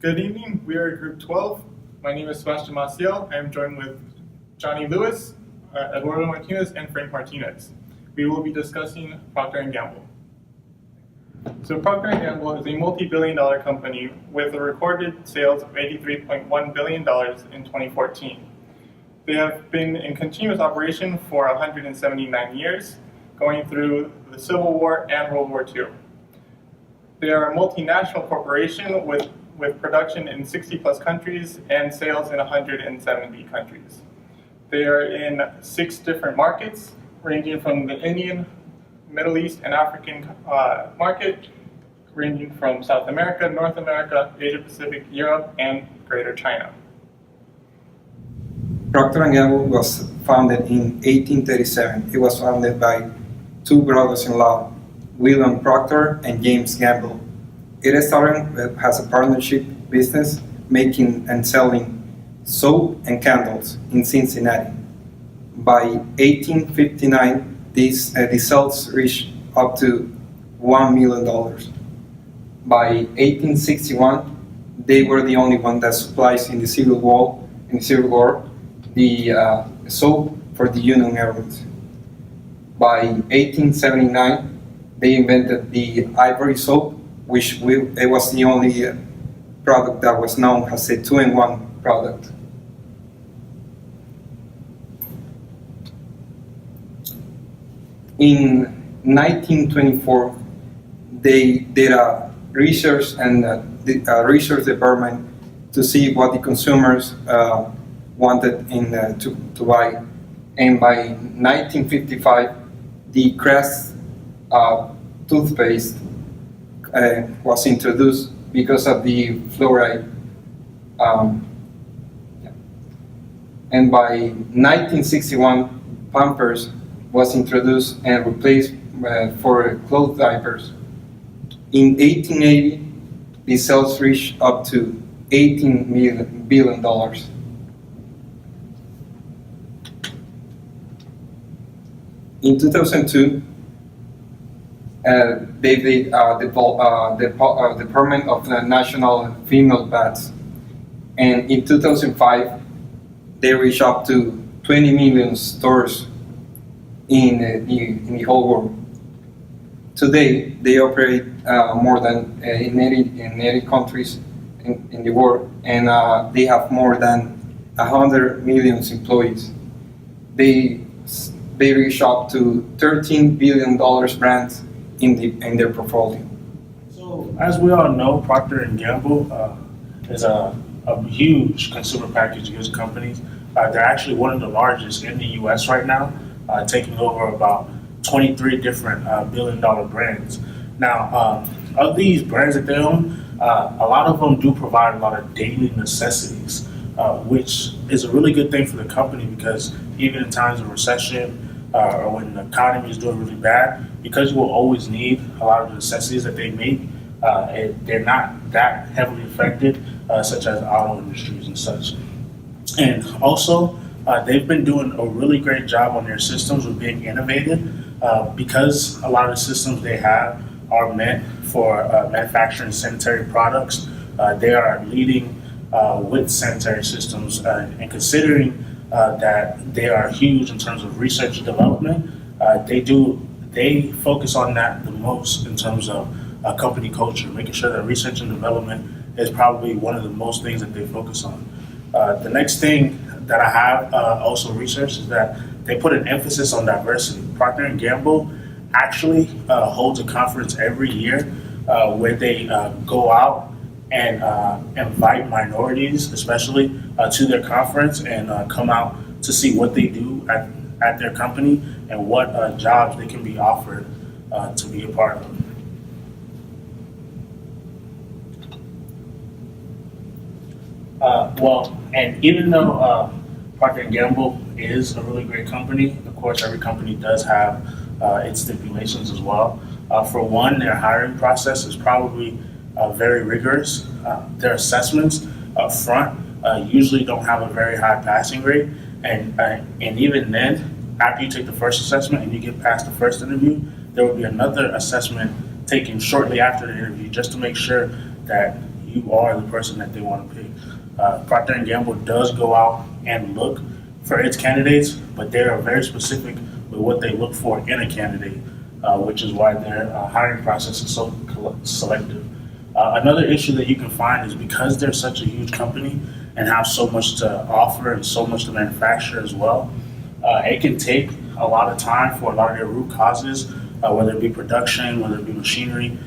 Good evening. We are Group 12. My name is Sebastian Maciel. I am joined with Johnny Lewis, Eduardo Martinez, and Frank Martinez. We will be discussing Procter Gamble. So Procter Gamble is a multi-billion-dollar company with a recorded sales of $83.1 billion in 2014. They have been in continuous operation for 179 years, going through the Civil War and World War II. They are a multinational corporation with production in 60 plus countries and sales in 170 countries. They are in 6 different markets, ranging from the Indian, Middle East, and African market, ranging from South America, North America, Asia Pacific, Europe, and Greater China. Procter & Gamble was founded in 1837. It was founded by 2 brothers-in-law, William Procter and James Gamble. It started as a partnership business making and selling soap and candles in Cincinnati. By 1859, these sales reached up to $1 million. By 1861, they were the only one that supplies in the Civil War the soap for the Union Armies. By 1879, they invented the ivory soap, which it was the only product that was known as a 2-in-1 product. In 1924, they did a research and a research department to see what the consumers wanted to buy. And by 1955, the Crest toothpaste was introduced because of the fluoride. And by 1961, Pampers was introduced and replaced for cloth diapers. In 1880, the sales reached up to $18 billion. In 2002, they did the Department of the National Female Baths, and in 2005, they reached up to 20 million stores in the whole world. Today, they operate more than in 80 countries in the world, and they have more than 100 million employees. They reach up to $13 billion brands in their portfolio. So, as we all know, Procter & Gamble is a huge consumer packaged goods company. They're actually one of the largest in the U.S. right now, taking over about 23 different billion-dollar brands. Now, of these brands that they own, a lot of them do provide a lot of daily necessities, which is a really good thing for the company because even in times of recession or when the economy is doing really bad, because you will always need a lot of the necessities that they make, they're not that heavily affected, such as auto industries and such. And also, they've been doing a really great job on their systems with being innovative because a lot of the systems they have are meant for manufacturing sanitary products. They are leading with sanitary systems and considering that they are huge in terms of research and development. They focus on that the most in terms of company culture, making sure that research and development is probably one of the most things that they focus on. The next thing that I have also researched is that they put an emphasis on diversity. Procter & Gamble actually holds a conference every year where they go out and invite minorities, especially, to their conference and come out to see what they do at their company and what jobs they can be offered to be a part of. And even though Procter & Gamble is a really great company, of course, every company does have its stipulations as well. For one, their hiring process is probably very rigorous. Their assessments up front usually don't have a very high passing rate, and even then, after you take the first assessment and you get past the first interview, there will be another assessment taken shortly after the interview just to make sure that you are the person that they want to pick. Procter & Gamble does go out and look for its candidates, but they are very specific with what they look for in a candidate, which is why their hiring process is so selective. Another issue that you can find is because they're such a huge company and have so much to offer and so much to manufacture as well, it can take a lot of time for a lot of their root causes, whether it be production, whether it be machinery,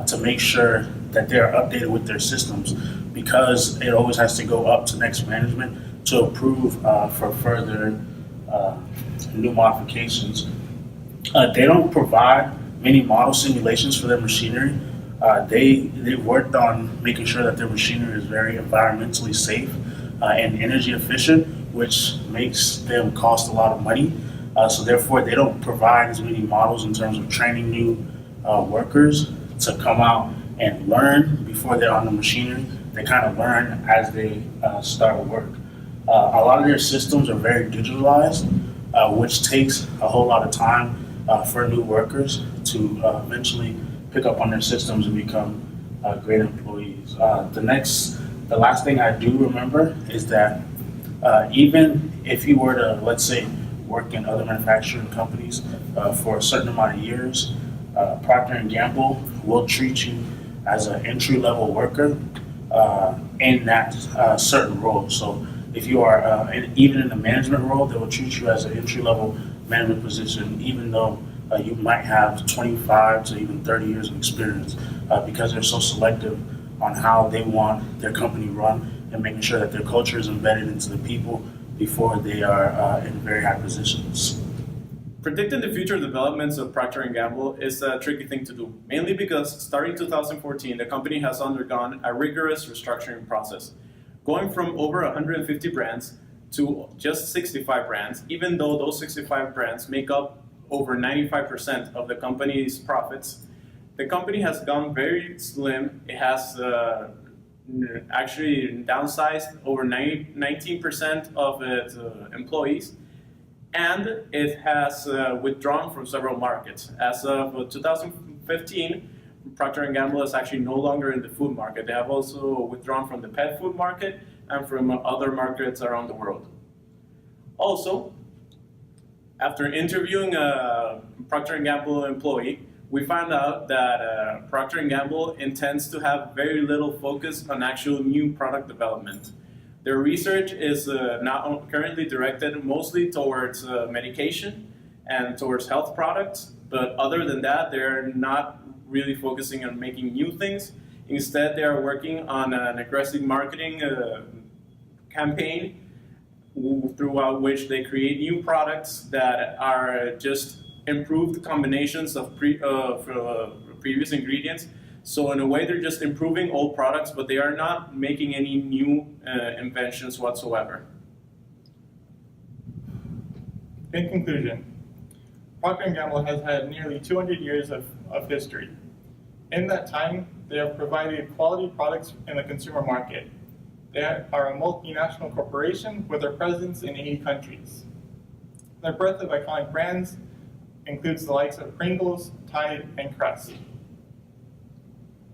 to make sure that they are updated with their systems, because it always has to go up to next management to approve for further new modifications. They don't provide many model simulations for their machinery. They've worked on making sure that their machinery is very environmentally safe and energy efficient, which makes them cost a lot of money. So therefore, they don't provide as many models in terms of training new workers to come out and learn before they're on the machinery. They kind of learn as they start work. A lot of their systems are very digitalized, which takes a whole lot of time for new workers to eventually pick up on their systems and become great employees. The last thing I do remember is that even if you were to, let's say, work in other manufacturing companies for a certain amount of years, Procter & Gamble will treat you as an entry-level worker in that certain role. So if you are even in a management role, they will treat you as an entry-level management position, even though you might have 25 to even 30 years of experience, because they're so selective on how they want their company run and making sure that their culture is embedded into the people before they are in very high positions. Predicting the future developments of Procter & Gamble is a tricky thing to do, mainly because starting 2014, the company has undergone a rigorous restructuring process, going from over 150 brands to just 65 brands, even though those 65 brands make up over 95% of the company's profits. The company has gone very slim. It has actually downsized over 19% of its employees, and it has withdrawn from several markets. As of 2015, Procter & Gamble is actually no longer in the food market. They have also withdrawn from the pet food market and from other markets around the world. Also, after interviewing a Procter & Gamble employee, we found out that Procter & Gamble intends to have very little focus on actual new product development. Their research is now currently directed mostly towards medication and towards health products, but other than that, they're not really focusing on making new things. Instead, they are working on an aggressive marketing campaign throughout which they create new products that are just improved combinations of previous ingredients. So in a way, they're just improving old products, but they are not making any new inventions whatsoever. In conclusion, Procter & Gamble has had nearly 200 years of history. In that time, they have provided quality products in the consumer market. They are a multinational corporation with a presence in 80 countries. Their breadth of iconic brands includes the likes of Pringles, Tide, and Crest.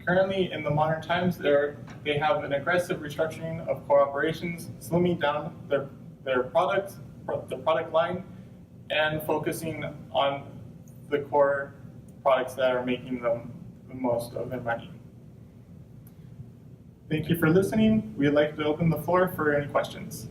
Currently, in the modern times, they have an aggressive restructuring of core operations, slimming down their product line, and focusing on the core products that are making them the most of their money. Thank you for listening. We'd like to open the floor for any questions.